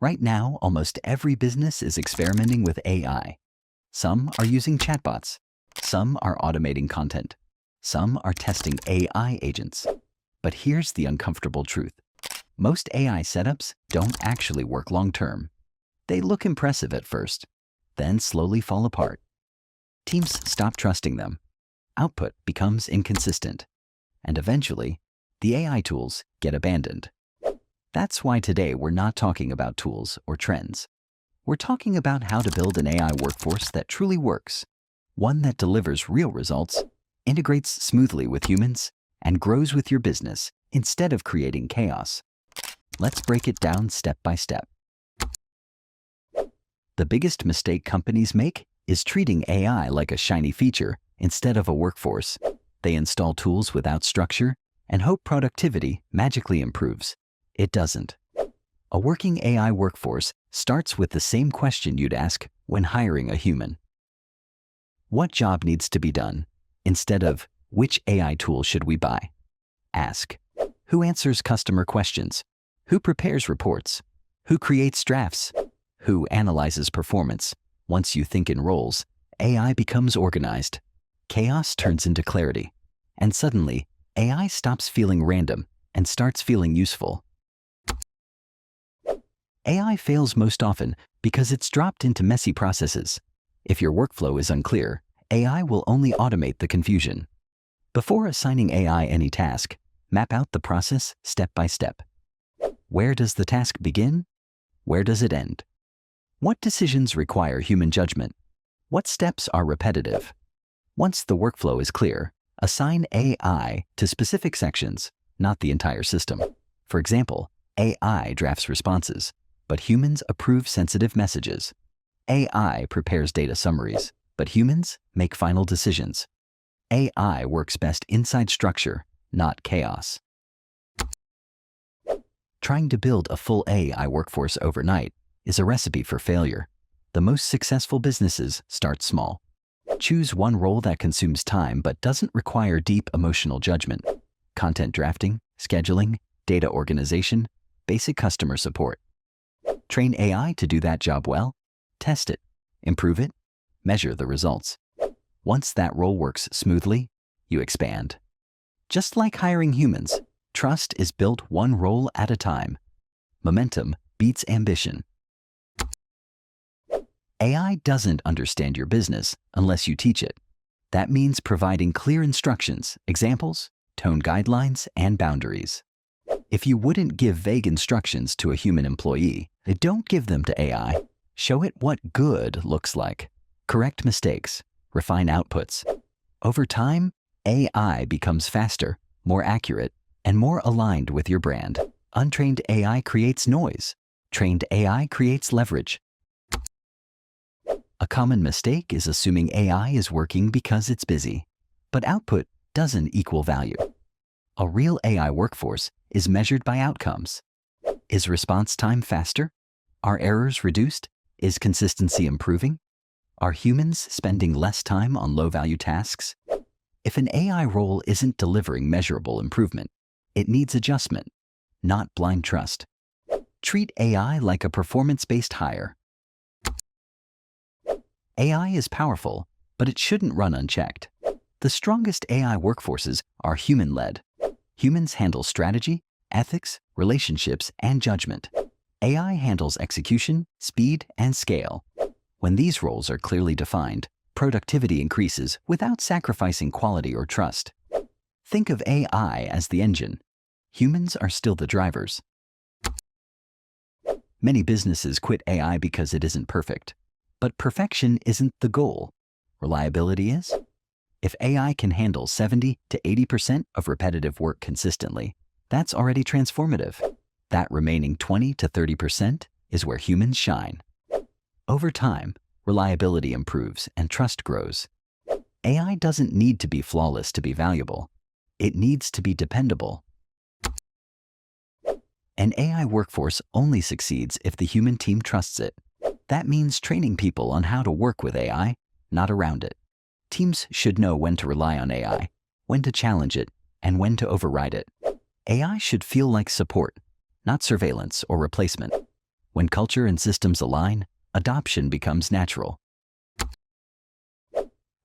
Right now, almost every business is experimenting with AI. Some are using chatbots. Some are automating content. Some are testing AI agents. But here's the uncomfortable truth. Most AI setups don't actually work long-term. They look impressive at first, then slowly fall apart. Teams stop trusting them. Output becomes inconsistent. And eventually, the AI tools get abandoned. That's why today we're not talking about tools or trends. We're talking about how to build an AI workforce that truly works, one that delivers real results, integrates smoothly with humans, and grows with your business instead of creating chaos. Let's break it down step by step. The biggest mistake companies make is treating AI like a shiny feature instead of a workforce. They install tools without structure and hope productivity magically improves. It doesn't. A working AI workforce starts with the same question you'd ask when hiring a human. What job needs to be done? Instead of, which AI tool should we buy? Ask, who answers customer questions? Who prepares reports? Who creates drafts? Who analyzes performance? Once you think in roles, AI becomes organized. Chaos turns into clarity. And suddenly, AI stops feeling random and starts feeling useful. AI fails most often because it's dropped into messy processes. If your workflow is unclear, AI will only automate the confusion. Before assigning AI any task, map out the process step by step. Where does the task begin? Where does it end? What decisions require human judgment? What steps are repetitive? Once the workflow is clear, assign AI to specific sections, not the entire system. For example, AI drafts responses, but humans approve sensitive messages. AI prepares data summaries, but humans make final decisions. AI works best inside structure, not chaos. Trying to build a full AI workforce overnight is a recipe for failure. The most successful businesses start small. Choose one role that consumes time but doesn't require deep emotional judgment. Content drafting, scheduling, data organization, basic customer support. Train AI to do that job well, test it, improve it, measure the results. Once that role works smoothly, you expand. Just like hiring humans, trust is built one role at a time. Momentum beats ambition. AI doesn't understand your business unless you teach it. That means providing clear instructions, examples, tone guidelines, and boundaries. If you wouldn't give vague instructions to a human employee, don't give them to AI. Show it what good looks like. Correct mistakes, refine outputs. Over time, AI becomes faster, more accurate, and more aligned with your brand. Untrained AI creates noise. Trained AI creates leverage. A common mistake is assuming AI is working because it's busy. But output doesn't equal value. A real AI workforce is measured by outcomes. Is response time faster? Are errors reduced? Is consistency improving? Are humans spending less time on low-value tasks? If an AI role isn't delivering measurable improvement, it needs adjustment, not blind trust. Treat AI like a performance-based hire. AI is powerful, but it shouldn't run unchecked. The strongest AI workforces are human-led. Humans handle strategy, ethics, relationships, and judgment. AI handles execution, speed, and scale. When these roles are clearly defined, productivity increases without sacrificing quality or trust. Think of AI as the engine. Humans are still the drivers. Many businesses quit AI because it isn't perfect. But perfection isn't the goal. Reliability is. If AI can handle 70 to 80% of repetitive work consistently, that's already transformative. That remaining 20 to 30% is where humans shine. Over time, reliability improves and trust grows. AI doesn't need to be flawless to be valuable. It needs to be dependable. An AI workforce only succeeds if the human team trusts it. That means training people on how to work with AI, not around it. Teams should know when to rely on AI, when to challenge it, and when to override it. AI should feel like support, not surveillance or replacement. When culture and systems align, adoption becomes natural.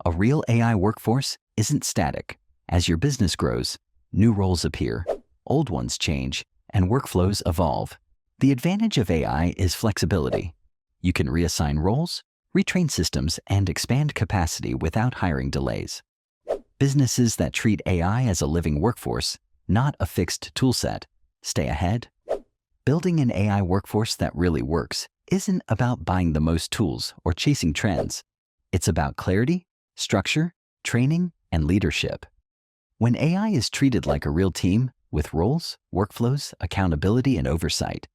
A real AI workforce isn't static. As your business grows, new roles appear, old ones change, and workflows evolve. The advantage of AI is flexibility. You can reassign roles, retrain systems, and expand capacity without hiring delays. Businesses that treat AI as a living workforce, not a fixed toolset, stay ahead. Building an AI workforce that really works isn't about buying the most tools or chasing trends. It's about clarity, structure, training, and leadership. When AI is treated like a real team with roles, workflows, accountability, and oversight,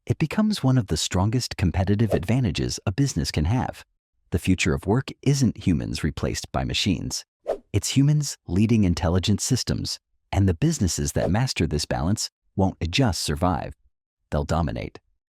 it becomes one of the strongest competitive advantages a business can have. The future of work isn't humans replaced by machines. It's humans leading intelligent systems, and the businesses that master this balance won't just survive, they'll dominate.